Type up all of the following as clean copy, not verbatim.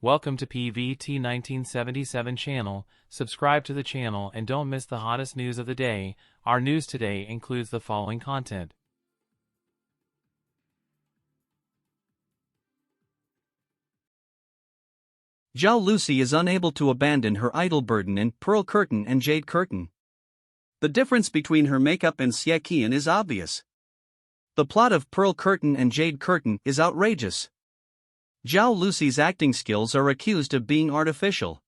Welcome to PVT 1977 channel. Subscribe to the channel and don't miss the hottest news of the day. Our news today includes the following content. Zhaolusi is unable to abandon her idol burden in Pearl Curtain and Jade Curtain. The difference between her makeup and Xie is obvious. The plot of Pearl Curtain and Jade Curtain is outrageous. Zhaolusi's acting skills are accused of being artificial.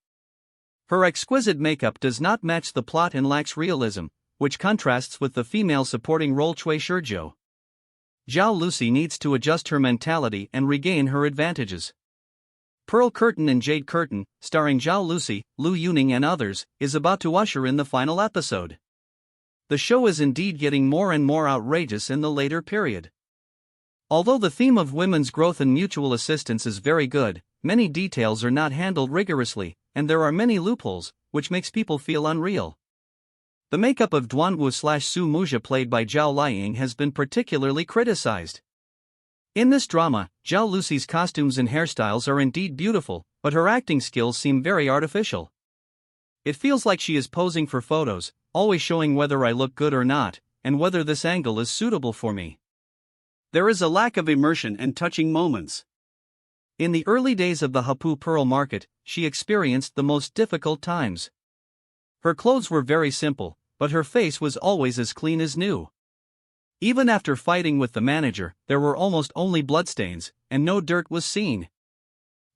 Her exquisite makeup does not match the plot and lacks realism, which contrasts with the female supporting role Cui Shizhou. Zhaolusi needs to adjust her mentality and regain her advantages. Pearl Curtain and Jade Curtain, starring Zhaolusi, Lu Yuning and others, is about to usher in the final episode. The show is indeed getting more and more outrageous in the later period. Although the theme of women's growth and mutual assistance is very good, many details are not handled rigorously, and there are many loopholes, which makes people feel unreal. The makeup of Duanwu/Su Muzha played by Zhao has been particularly criticized. In this drama, Zhaolusi's costumes and hairstyles are indeed beautiful, but her acting skills seem very artificial. It feels like she is posing for photos, always showing whether I look good or not, and whether this angle is suitable for me. There is a lack of immersion and touching moments. In the early days of the Hapu Pearl market, she experienced the most difficult times. Her clothes were very simple, but her face was always as clean as new. Even after fighting with the manager, there were almost only bloodstains, and no dirt was seen.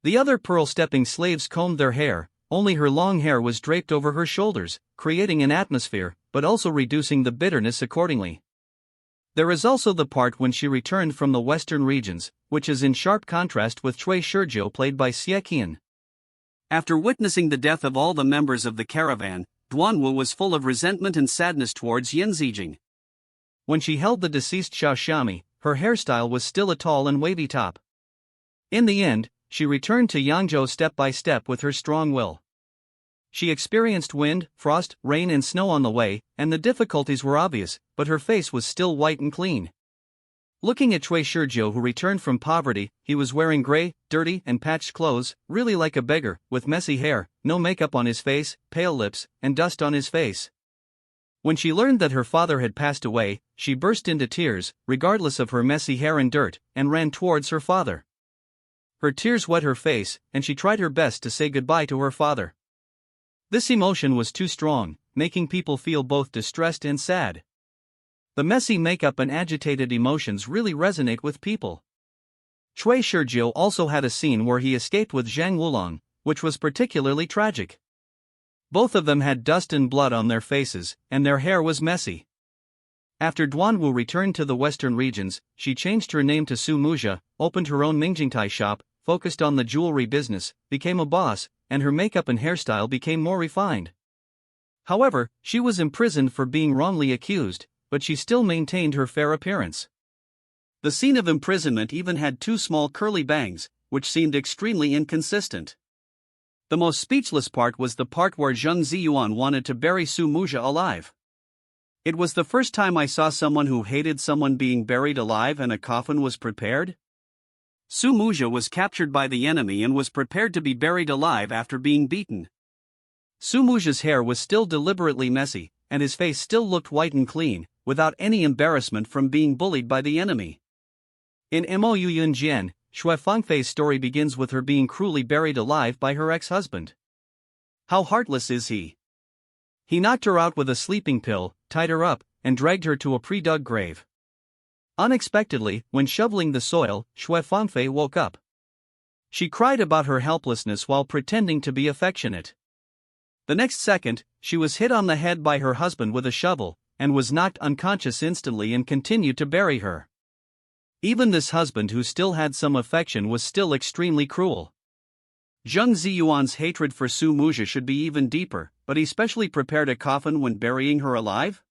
The other pearl stepping slaves combed their hair, only her long hair was draped over her shoulders, creating an atmosphere, but also reducing the bitterness accordingly. There is also the part when she returned from the western regions, which is in sharp contrast with Cui Shizhou played by Xie. After witnessing the death of all the members of the caravan, Duanwu was full of resentment and sadness towards Yanzijing. When she held the deceased Xiaoxiami, her hairstyle was still a tall and wavy top. In the end, she returned to Yangzhou step by step with her strong will. She experienced wind, frost, rain and snow on the way, and the difficulties were obvious, but her face was still white and clean. Looking at Cui Shizhou, who returned from poverty, he was wearing gray, dirty and patched clothes, really like a beggar, with messy hair, no makeup on his face, pale lips, and dust on his face. When she learned that her father had passed away, she burst into tears, regardless of her messy hair and dirt, and ran towards her father. Her tears wet her face, and she tried her best to say goodbye to her father. This emotion was too strong, making people feel both distressed and sad. The messy makeup and agitated emotions really resonate with people. Cui Shizhou also had a scene where he escaped with Zhang Wulong, which was particularly tragic. Both of them had dust and blood on their faces, and their hair was messy. After Duanwu returned to the western regions, she changed her name to Su Muzha, opened her own Mingjingtai shop, focused on the jewelry business, became a boss, and her makeup and hairstyle became more refined. However, she was imprisoned for being wrongly accused, but she still maintained her fair appearance. The scene of imprisonment even had two small curly bangs, which seemed extremely inconsistent. The most speechless part was the part where Zheng Ziyuan wanted to bury Su Muzha alive. It was the first time I saw someone who hated someone being buried alive and a coffin was prepared. Su Muzha was captured by the enemy and was prepared to be buried alive after being beaten. Su Muzha's hair was still deliberately messy, and his face still looked white and clean, without any embarrassment from being bullied by the enemy. In Mo Yuyun Jian, Shui Fengfei's story begins with her being cruelly buried alive by her ex-husband. How heartless is he? He knocked her out with a sleeping pill, tied her up, and dragged her to a pre-dug grave. Unexpectedly, when shoveling the soil, Shui Fengfei woke up. She cried about her helplessness while pretending to be affectionate. The next second, she was hit on the head by her husband with a shovel, and was knocked unconscious instantly and continued to bury her. Even this husband, who still had some affection, was still extremely cruel. Zheng Ziyuan's hatred for Su Muzha should be even deeper, but he specially prepared a coffin when burying her alive?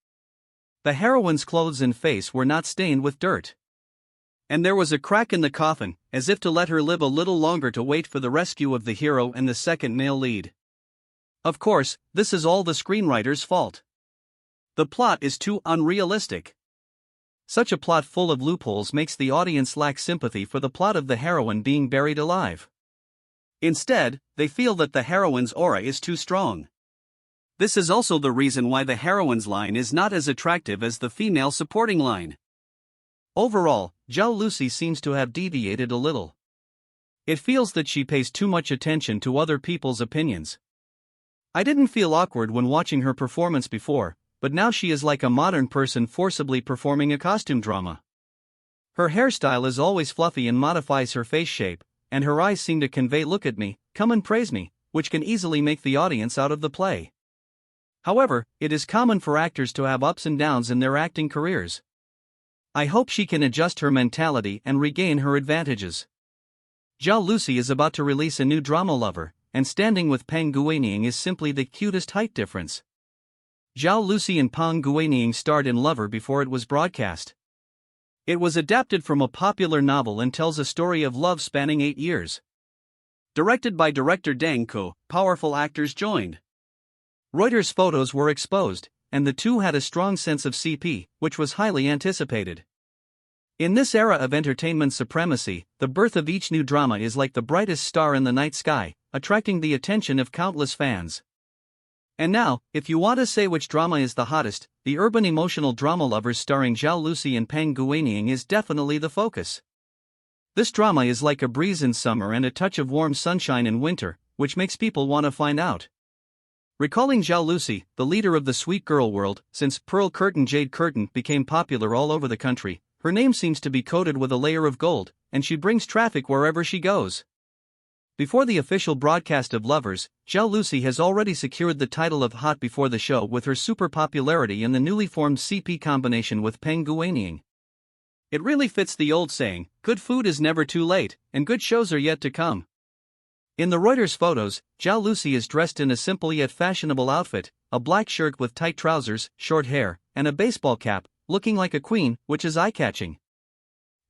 The heroine's clothes and face were not stained with dirt. And there was a crack in the coffin, as if to let her live a little longer to wait for the rescue of the hero and the second male lead. Of course, this is all the screenwriter's fault. The plot is too unrealistic. Such a plot full of loopholes makes the audience lack sympathy for the plot of the heroine being buried alive. Instead, they feel that the heroine's aura is too strong. This is also the reason why the heroine's line is not as attractive as the female supporting line. Overall, Zhaolusi seems to have deviated a little. It feels that she pays too much attention to other people's opinions. I didn't feel awkward when watching her performance before, but now she is like a modern person forcibly performing a costume drama. Her hairstyle is always fluffy and modifies her face shape, and her eyes seem to convey "look at me, come and praise me," which can easily make the audience out of the play. However, it is common for actors to have ups and downs in their acting careers. I hope she can adjust her mentality and regain her advantages. Zhaolusi is about to release a new drama Lover, and standing with Peng Guanying is simply the cutest height difference. Zhaolusi and Peng Guanying starred in Lover before it was broadcast. It was adapted from a popular novel and tells a story of love spanning 8 years. Directed by director Deng Ko, powerful actors joined. Reuters photos were exposed, and the two had a strong sense of CP, which was highly anticipated. In this era of entertainment supremacy, the birth of each new drama is like the brightest star in the night sky, attracting the attention of countless fans. And now, if you want to say which drama is the hottest, the urban emotional drama Lovers starring Zhaolusi and Peng Guanying is definitely the focus. This drama is like a breeze in summer and a touch of warm sunshine in winter, which makes people want to find out. Recalling Zhaolusi, the leader of the sweet girl world, since Pearl Curtain Jade Curtain became popular all over the country, her name seems to be coated with a layer of gold, and she brings traffic wherever she goes. Before the official broadcast of Lovers, Zhaolusi has already secured the title of Hot before the show with her super popularity in the newly formed CP combination with Peng Guanying. It really fits the old saying, good food is never too late, and good shows are yet to come. In the Reuters photos, Zhaolusi is dressed in a simple yet fashionable outfit, a black shirt with tight trousers, short hair, and a baseball cap, looking like a queen, which is eye-catching.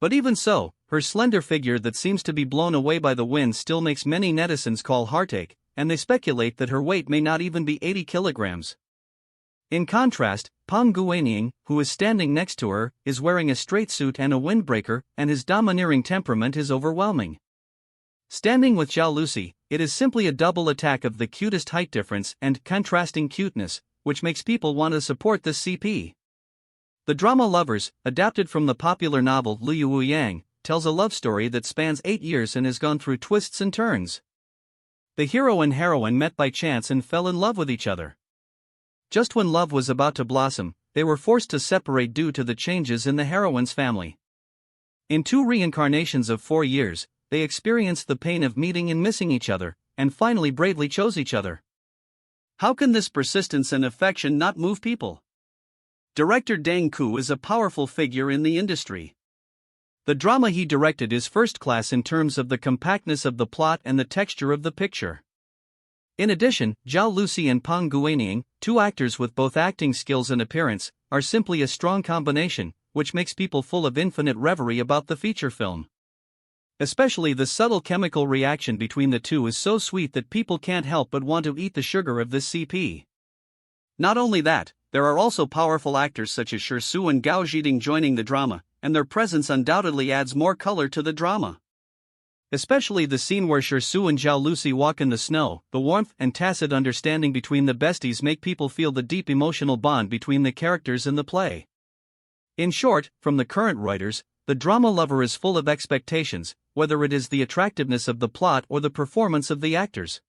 But even so, her slender figure that seems to be blown away by the wind still makes many netizens call heartache, and they speculate that her weight may not even be 80 kilograms. In contrast, Peng Guanying, who is standing next to her, is wearing a straight suit and a windbreaker, and his domineering temperament is overwhelming. Standing with Zhaolusi, it is simply a double attack of the cutest height difference and contrasting cuteness, which makes people want to support this CP. The drama Lovers, adapted from the popular novel Leowu, tells a love story that spans 8 years and has gone through twists and turns. The hero and heroine met by chance and fell in love with each other. Just when love was about to blossom, they were forced to separate due to the changes in the heroine's family. In 2 reincarnations of 4 years, they experienced the pain of meeting and missing each other, and finally bravely chose each other. How can this persistence and affection not move people? Director Deng Ko is a powerful figure in the industry. The drama he directed is first class in terms of the compactness of the plot and the texture of the picture. In addition, Zhaolusi and Peng Guanying, 2 actors with both acting skills and appearance, are simply a strong combination, which makes people full of infinite reverie about the feature film. Especially the subtle chemical reaction between the two is so sweet that people can't help but want to eat the sugar of this CP. Not only that, there are also powerful actors such as Su and Gao Zhiding joining the drama, and their presence undoubtedly adds more color to the drama. Especially the scene where Su and Zhaolusi walk in the snow, the warmth and tacit understanding between the besties make people feel the deep emotional bond between the characters in the play. In short, from the current Reuters, the drama Lover is full of expectations, whether it is the attractiveness of the plot or the performance of the actors.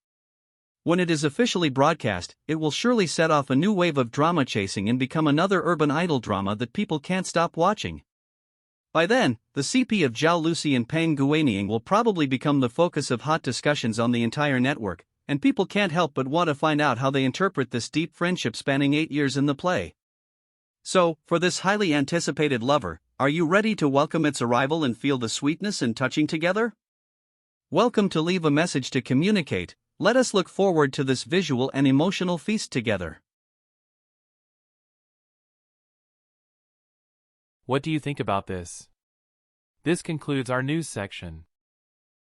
When it is officially broadcast, it will surely set off a new wave of drama chasing and become another urban idol drama that people can't stop watching. By then, the CP of Zhaolusi and Peng Guanying will probably become the focus of hot discussions on the entire network, and people can't help but want to find out how they interpret this deep friendship spanning 8 years in the play. So, for this highly anticipated Lover, are you ready to welcome its arrival and feel the sweetness and touching together? Welcome to Leave a Message to Communicate. Let us look forward to this visual and emotional feast together. What do you think about this? This concludes our news section.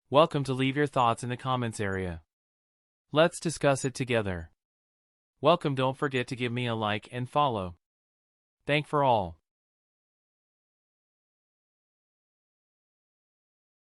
Welcome to leave your thoughts in the comments area. Let's discuss it together. Welcome, don't forget to give me a like and follow. Thank for all.